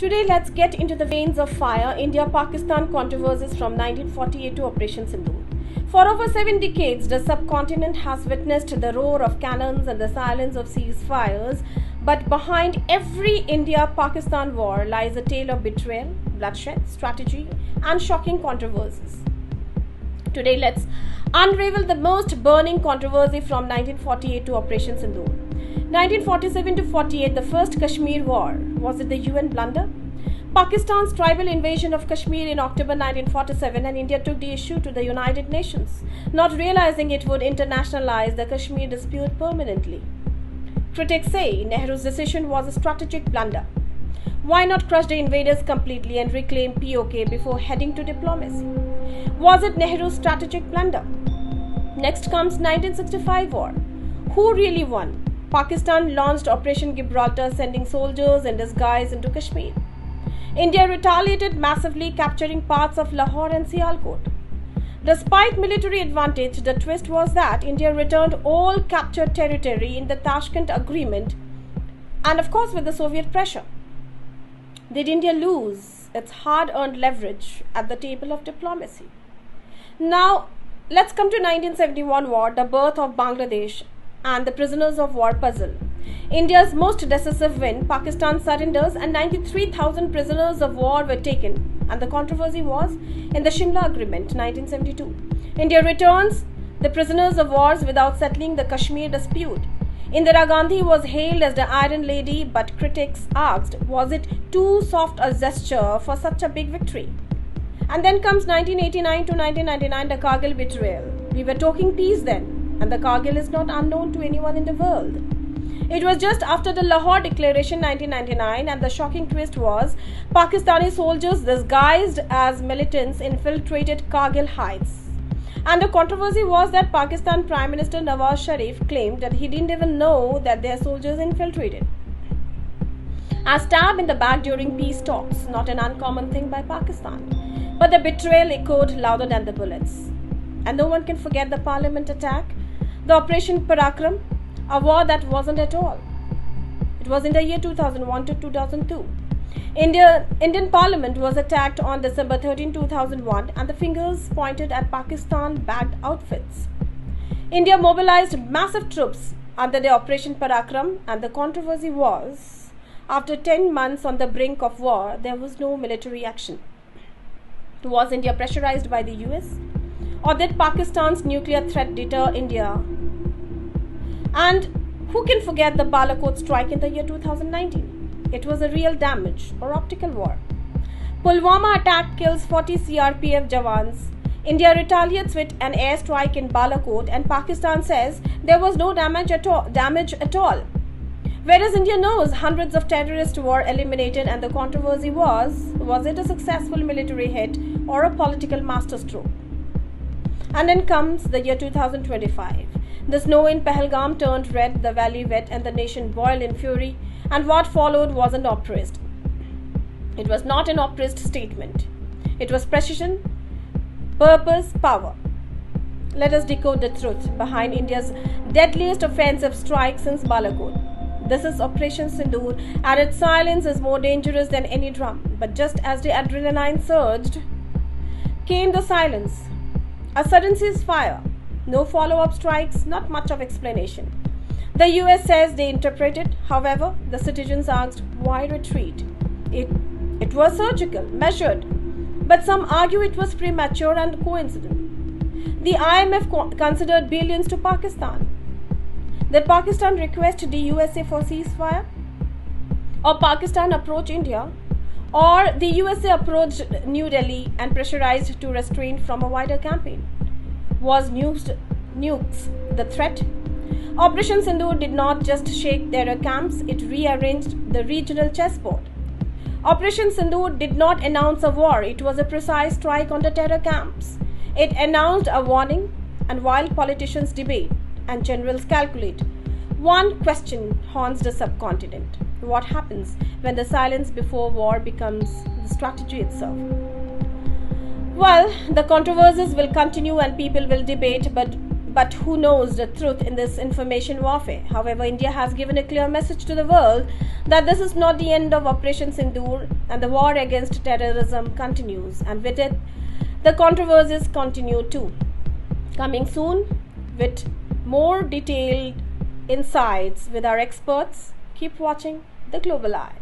Today, let's get into the veins of fire India-Pakistan controversies from 1948 to Operation Sindoor. For over 7 decades, the subcontinent has witnessed the roar of cannons and the silence of ceasefires, but behind every India-Pakistan war lies a tale of betrayal, bloodshed, strategy, and shocking controversies. Today, let's unravel the most burning controversy from 1948 to Operation Sindoor. 1947 to 48, the first Kashmir war. Was it the UN blunder? Pakistan's tribal invasion of Kashmir in October 1947, and India took the issue to the United Nations, not realizing it would internationalize the Kashmir dispute permanently. Critics say Nehru's decision was a strategic blunder. Why not crush the invaders completely and reclaim POK before heading to diplomacy? Was it Nehru's strategic blunder? Next comes 1965 war. Who really won? Pakistan launched Operation Gibraltar, sending soldiers in disguise into Kashmir. India retaliated massively, capturing parts of Lahore and Sialkot. Despite military advantage, the twist was that India returned all captured territory in the Tashkent Agreement, and of course with the Soviet pressure. Did India lose its hard-earned leverage at the table of diplomacy? Now, let's come to 1971 war, the birth of Bangladesh and the prisoners of war puzzle. India's most decisive win, Pakistan surrenders and 93,000 prisoners of war were taken, and the controversy was in the Shimla Agreement 1972. India returns the prisoners of war without settling the Kashmir dispute. Indira Gandhi was hailed as the Iron Lady, but critics asked, was it too soft a gesture for such a big victory? And then comes 1989 to 1999, the Kargil betrayal. We were talking peace then, and the Kargil is not unknown to anyone in the world. It was just after the Lahore Declaration 1999, and the shocking twist was Pakistani soldiers disguised as militants infiltrated Kargil heights. And the controversy was that Pakistan Prime Minister Nawaz Sharif claimed that he didn't even know that their soldiers infiltrated. A stab in the back during peace talks, not an uncommon thing by Pakistan. But the betrayal echoed louder than the bullets. And no one can forget the parliament attack, the Operation Parakram, a war that wasn't at all. It was in the year 2001 to 2002. Indian Parliament was attacked on December 13, 2001, and the fingers pointed at Pakistan-backed outfits. India mobilized massive troops under the Operation Parakram, and the controversy was, after 10 months on the brink of war, there was no military action. Was India pressurized by the US? Or did Pakistan's nuclear threat deter India? And who can forget the Balakot strike in the year 2019? It was a real damage or optical war. Pulwama attack kills 40 CRPF Jawans. India retaliates with an airstrike in Balakot, and Pakistan says there was no damage at all. Whereas India knows hundreds of terrorists were eliminated, and the controversy was it a successful military hit or a political masterstroke? And then comes the year 2025. The snow in Pahalgam turned red, the valley wet, and the nation boiled in fury, and what followed wasn't oppressed. It was not an oppressed statement. It was precision, purpose, power. Let us decode the truth behind India's deadliest offensive strike since Balakot. This is Operation Sindoor, and its silence is more dangerous than any drum. But just as the adrenaline surged, came the silence. A sudden ceasefire. No follow-up strikes, not much of explanation. The US says they interpreted. However, the citizens asked, why retreat? It was surgical, measured, but some argue it was premature and coincident. The IMF considered billions to Pakistan. Did Pakistan request the USA for ceasefire? Or Pakistan approach India? Or the USA approached New Delhi and pressurized to restrain from a wider campaign? Was nukes the threat? Operation Sindoor did not just shake terror camps, it rearranged the regional chessboard. Operation Sindoor did not announce a war, it was a precise strike on the terror camps. It announced a warning, and while politicians debate and generals calculate, one question haunts the subcontinent. What happens when the silence before war becomes the strategy itself? Well, the controversies will continue and people will debate, but But who knows the truth in this information warfare? However, India has given a clear message to the world that this is not the end of Operation Sindoor, and the war against terrorism continues, and with it, the controversies continue too. Coming soon with more detailed insights with our experts. Keep watching The Global Eye.